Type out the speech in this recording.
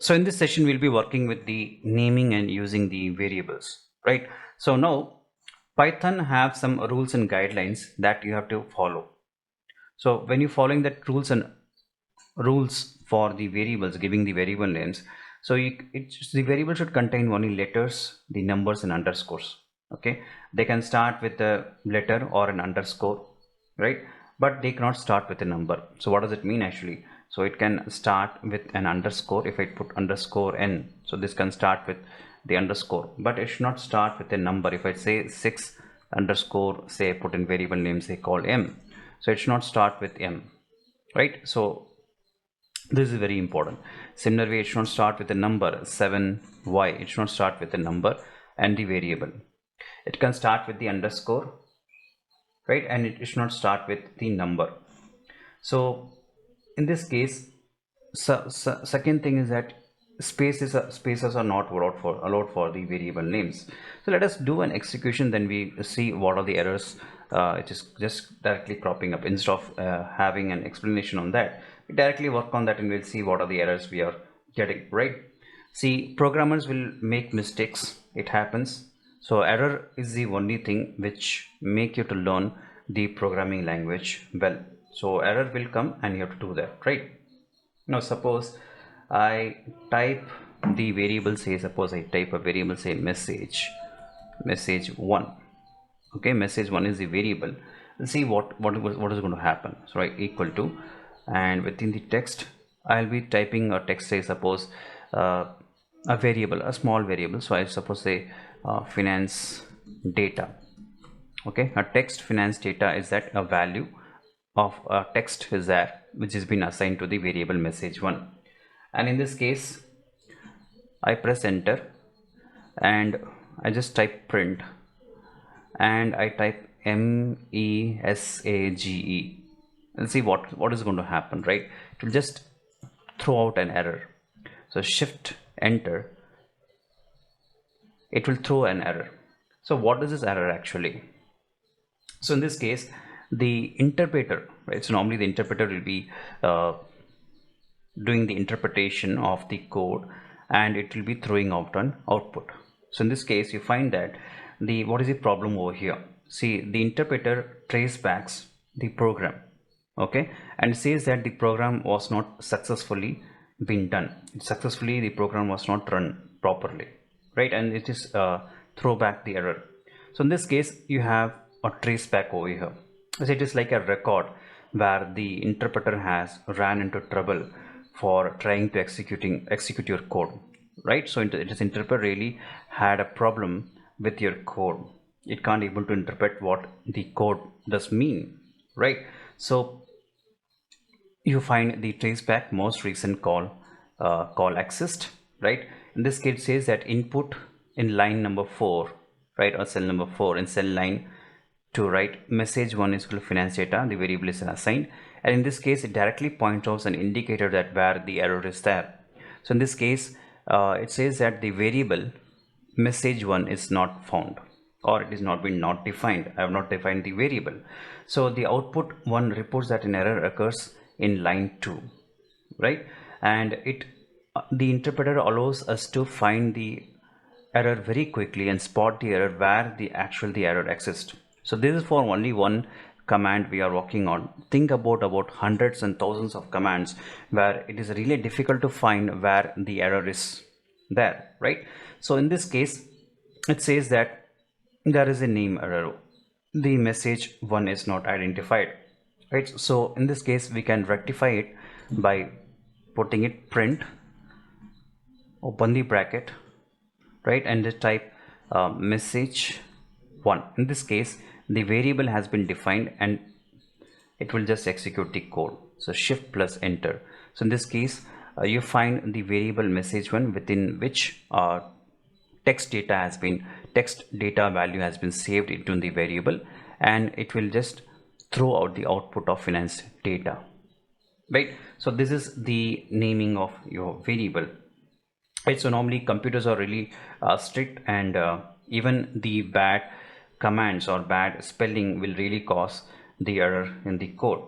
So in this session, we'll be working with the naming and using the variables, right? So now Python have some rules and guidelines that you have to follow. So when you're following that rules for the variables, giving the variable names, so the variable should contain only letters, the numbers and underscores. Okay, they can start with a letter or an underscore, right? But they cannot start with a number. So what does it mean actually? So it can start with an underscore. If I put underscore n, so this can start with the underscore, but it should not start with a number. If I say 6 underscore, say put in variable name, say call m, so it should not start with m, right? So this is very important. Similar way, it should not start with a number 7y. It should not start with a number and the variable. It can start with the underscore, right? And it should not start with the number. So in this case, second thing is that spaces are not allowed for the variable names. So let us do an execution, then we see what are the errors. It is just directly cropping up. Instead of having an explanation on that, we directly work on that and we'll see what are the errors we are getting, right? See, programmers will make mistakes, it happens. So error is the only thing which make you to learn the programming language well. So error will come and you have to do that, right? Now suppose I type the variable, say suppose I type a variable, say message 1. Okay, message 1 is the variable. Let's see what is going to happen. So right, equal to, and within the text I'll be typing a text, say suppose a variable, a small variable. So I suppose say finance data. Okay, a text finance data is that a value of a text is there which has been assigned to the variable message 1, and in this case I press enter and I just type print and I type MESAGE and see what is going to happen, right? It will just throw out an error. So shift enter, it will throw an error. So what is this error actually? So in this case, the interpreter, right? So normally the interpreter will be doing the interpretation of the code and it will be throwing out an output. So in this case, you find that what is the problem over here? See, the interpreter tracebacks the program, okay, and says that the program was not successfully been done. Successfully, the program was not run properly, right? And it is throw back the error. So in this case, you have a traceback over here. So it is like a record where the interpreter has ran into trouble for trying to execute your code, right? So this interpreter really had a problem with your code. It can't able to interpret what the code does mean, right? So you find the traceback most recent call exist, right? In this case, it says that input in line number 4, right, or cell number 4 in cell line to write message 1 is equal to finance data, the variable is assigned, and in this case it directly points out an indicator that where the error is there. So in this case it says that the variable message 1 is not found, or it is not been not defined. I have not defined the variable. So the output 1 reports that an error occurs in line 2, right? And the interpreter allows us to find the error very quickly and spot the error where the error exists. So this is for only one command we are working on. Think about hundreds and thousands of commands where it is really difficult to find where the error is there, right? So in this case, it says that there is a name error. The message 1 is not identified, right? So in this case, we can rectify it by putting it print, open the bracket, right, and just type message 1. In this case, the variable has been defined and it will just execute the code. So shift plus enter. So in this case, you find the variable message 1 within which text data value has been saved into the variable, and it will just throw out the output of finance data, right? So this is the naming of your variable, right? So normally computers are really strict, and even the bad commands or bad spelling will really cause the error in the code.